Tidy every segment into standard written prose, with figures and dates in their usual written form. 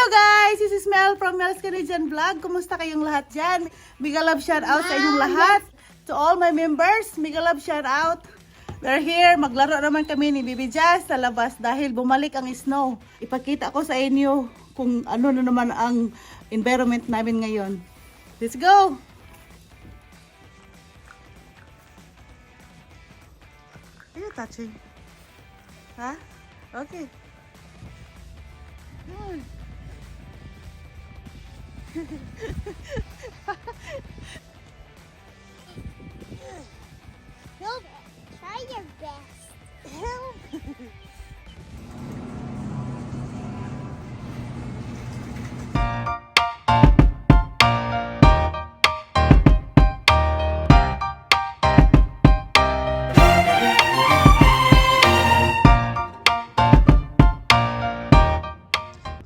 Hello guys! This is Mel from Mel's Canadian Vlog. Kumusta kayong lahat dyan? Mega love shout out sa inyong lahat. To all my members, mega love shout out. We're here. Maglaro naman kami ni Bibi Jazz sa labas dahil bumalik ang snow. Ipakita ko sa inyo kung ano na naman ang environment namin ngayon. Let's go! Are you touching? Ha? Okay. You'll try your best. Help!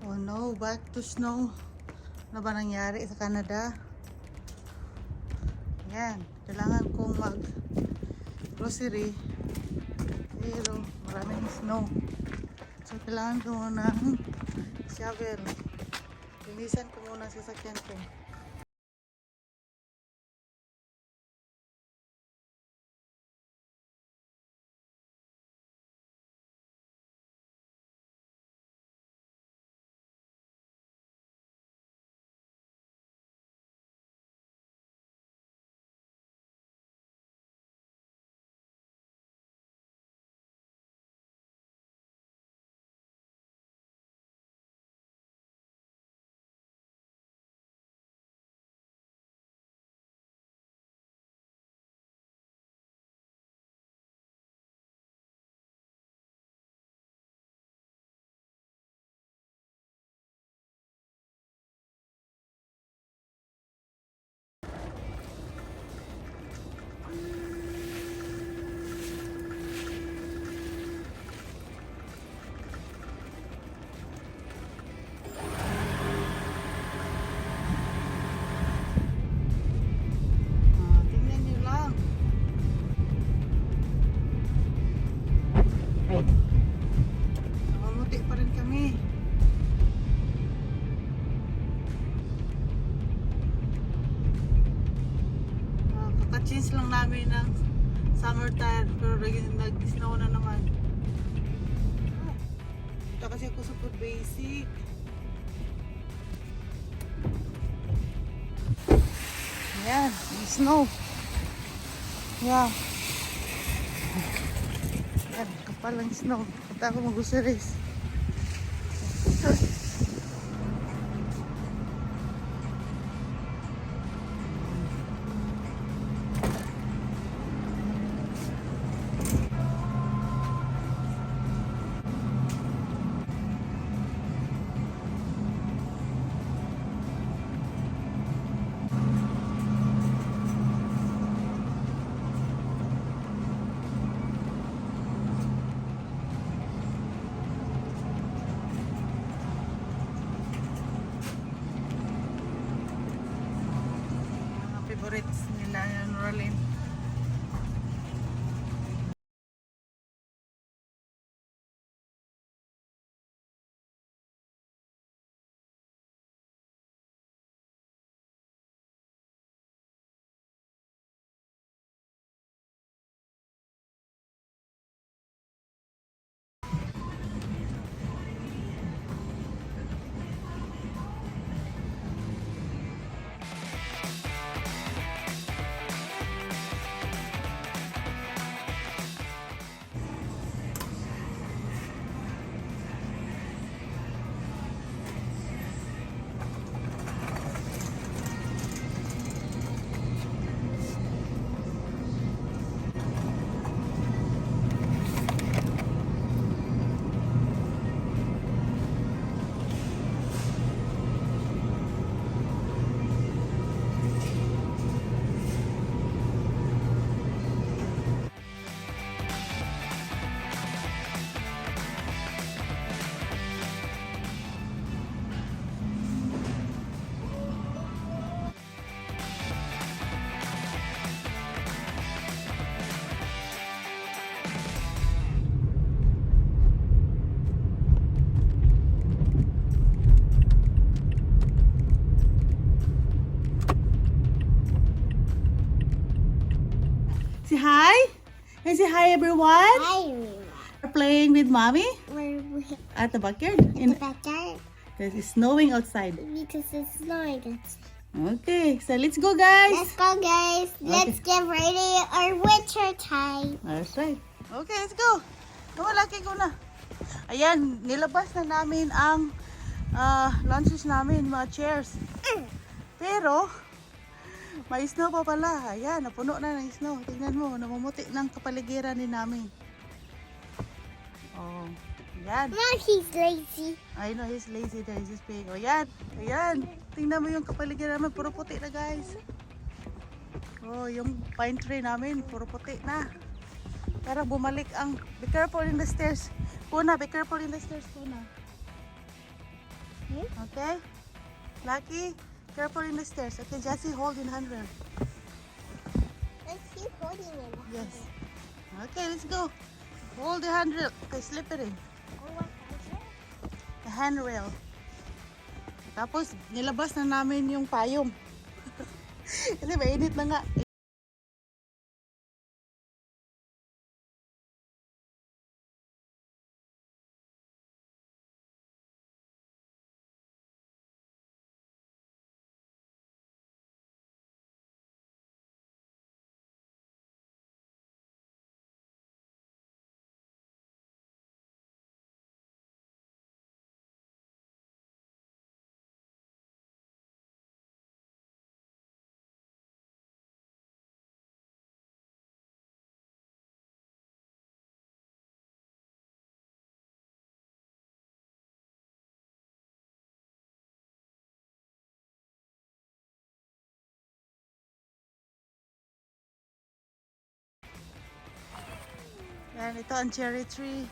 Oh no, back to snow. Ano ba nangyari sa Canada? Yan, kailangan kong mag-grocery. Pero maraming snow. So kailangan ko muna ng shovel. Linisan ko muna sa sasakyan ko. Tingnan nyo lang. Mamuti pa rin kami. Kaka-change lang namin ng summer tire pero nag-snow na naman. Ito kasi ako sa food basic. Ayan, may snow. Yeah. Ayan, kapal ang snow. Punta ako mag-groceries. Favorites nila yung Rolling. hi? Can you say hi everyone? Hi, everyone. We're playing with mommy We're at the backyard. in the backyard Because it's snowing outside. because it's snowing outside. Okay, so let's go guys. Let's go, guys. Let's get ready our winter time. That's right. Okay, let's go. Lumalaki ko na. Ayan, nilabas na namin ang lunches namin, mga chairs. Pero, may snow pa pala. Ayan, napuno na ng snow. Tingnan mo, namumuti ng kapaligiran din namin. Oh, ayan. Mom, he's lazy. I know, he's lazy there. He's just playing. Oh, ayan. Ayan. Tingnan mo yung kapaligiran namin. Puro puti na, guys. Oh, yung pine tree namin. Puro puti na. Pero bumalik ang... Be careful in the stairs. Puna, be careful in the stairs, Puna. Okay? Lucky, careful in the stairs. Okay, Jessie, hold in handrail. Let's keep holding it. Yes. Okay, let's go. Hold the handrail. Okay, slippery. Oh, what is it? The handrail. Tapos, nilabas na namin yung payong. Kasi mainit na nga. Yan, ito ang cherry tree.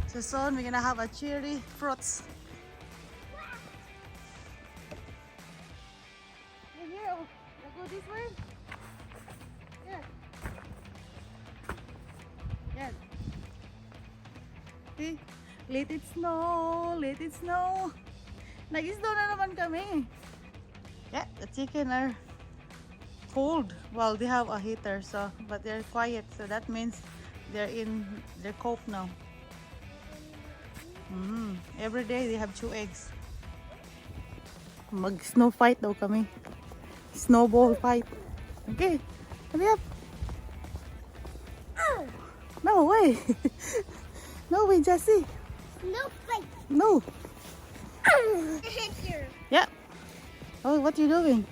So soon, we're gonna have a cherry fruits. Here, we'll go this way. Yan. Yan. Okay, let it snow, let it snow. Nag-snow na naman kami. Yeah, the chicken are cold. Well, they have a heater, so but they're quiet, so that means they're in their coop now. Every day they have 2 eggs. Mag-snow fight daw kami. Snowball fight. Okay, hurry up. Oh, No way. No way, Jessie. no fight. No. Here. Yeah. Oh, what you doing?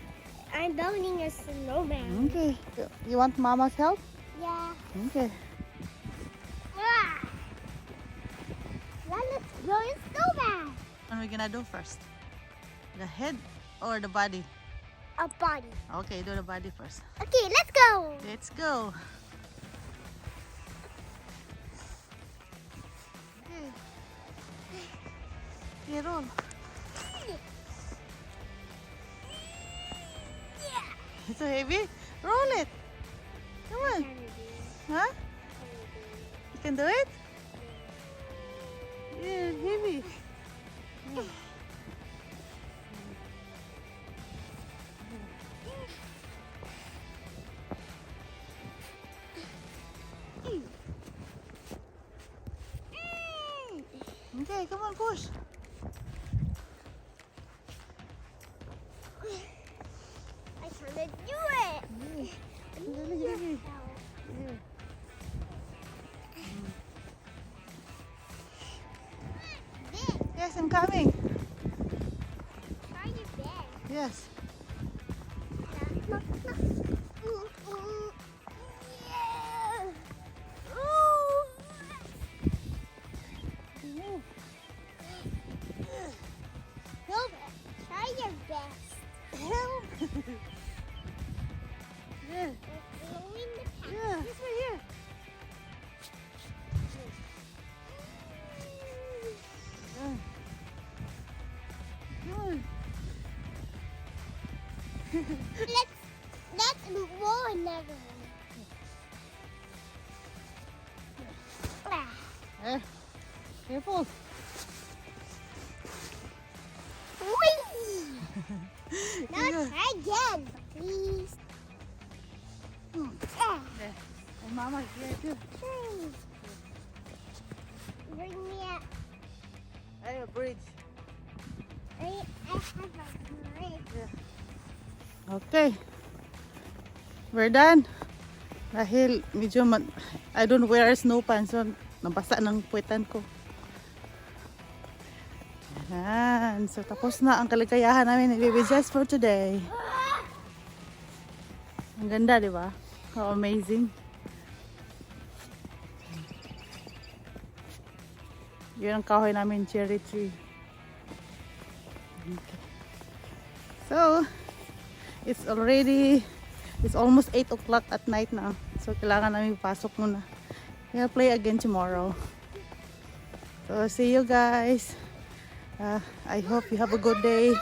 I'm building a snowman. Okay. You want Mama's help? Yeah. Okay. Ah. Now let's build a snowman. What are we gonna do first? The head or the body? A body. Okay, do the body first. Okay, let's go. Let's go. Okay. Okay, roll. Yeah. It's so heavy. Roll it. Come on. Huh? You can do it? Yeah, heavy. Okay, come on, push. I can't do it. Really heavy. Yeah. Big. Yes, I'm coming. Try your best. Yes. Yeah. Ooh. Build it. Try your best. Help. Yeah. We're blowing the pack. Yeah, this way here. Yeah. Good. Let's roll another one. Ah. Eh, careful. Whee! Now try again, please. Ah. There. And Mama is here too. Bring me a. I have a bridge. I have a bridge. Okay. We're done. Dahil medyo I don't wear snow pants, so nabasa ng puwetan ko. Ayan. So tapos na ang kaligayahan namin ni Baby Jess for today. Ang ganda, di ba? How amazing. Yun ang kahoy namin, cherry tree. Okay. So, it's almost 8 o'clock at night na. So, kailangan namin pasok muna. We'll play again tomorrow. So, see you guys. I hope you have a good day.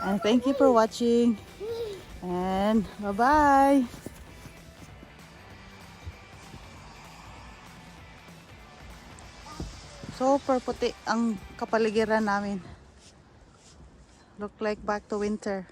And thank you for watching. And bye-bye. Super puti ang kapaligiran namin. Look like back to winter.